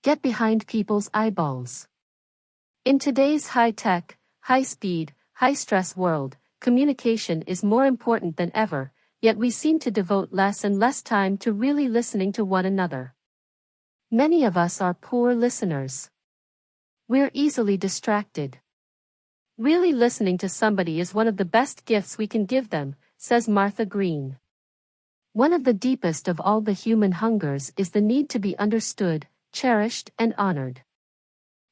Get behind people's eyeballs. In today's high-tech, high-speed, high-stress world, communication is more important than ever, yet we seem to devote less and less time to really listening to one another. Many of us are poor listeners. We're easily distracted. Really listening to somebody is one of the best gifts we can give them, says Martha Green. One of the deepest of all the human hungers is the need to be understood, cherished, and honored.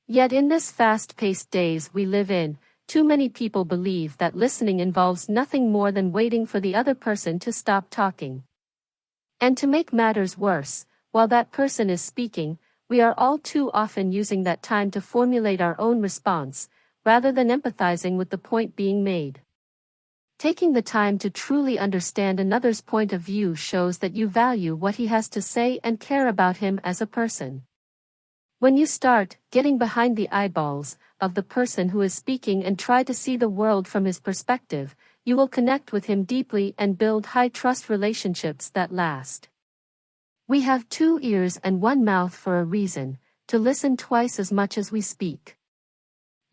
Yet in this fast-paced days we live in, too many people believe that listening involves nothing more than waiting for the other person to stop talking. And to make matters worse, while that person is speaking, we are all too often using that time to formulate our own response, rather than empathizing with the point being made. Taking the time to truly understand another's point of view shows that you value what he has to say and care about him as a person. When you start getting behind the eyeballs of the person who is speaking and try to see the world from his perspective, you will connect with him deeply and build high-trust relationships that last. We have 2 ears and 1 mouth for a reason, to listen twice as much as we speak.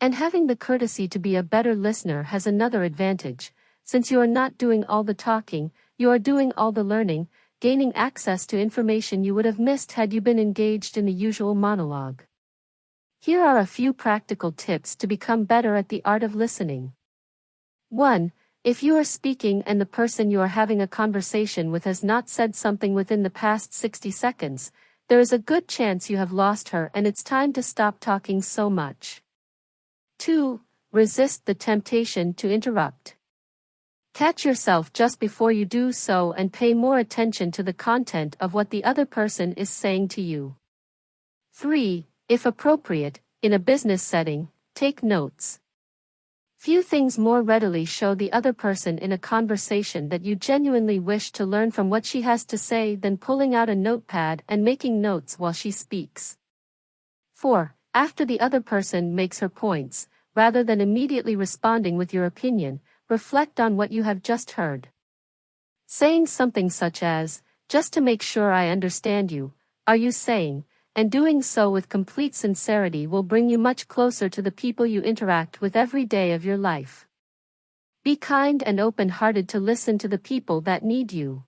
And having the courtesy to be a better listener has another advantage. Since you are not doing all the talking, you are doing all the learning, gaining access to information you would have missed had you been engaged in the usual monologue. Here are a few practical tips to become better at the art of listening. 1. If you are speaking and the person you are having a conversation with has not said something within the past 60 seconds, there is a good chance you have lost her and it's time to stop talking so much. 2. Resist the temptation to interrupt. Catch yourself just before you do so and pay more attention to the content of what the other person is saying to you. 3. If appropriate, in a business setting, take notes. Few things more readily show the other person in a conversation that you genuinely wish to learn from what she has to say than pulling out a notepad and making notes while she speaks. 4. After the other person makes her points, rather than immediately responding with your opinion, reflect on what you have just heard. Saying something such as, "Just to make sure I understand you, are you saying," and doing so with complete sincerity will bring you much closer to the people you interact with every day of your life. Be kind and open-hearted to listen to the people that need you.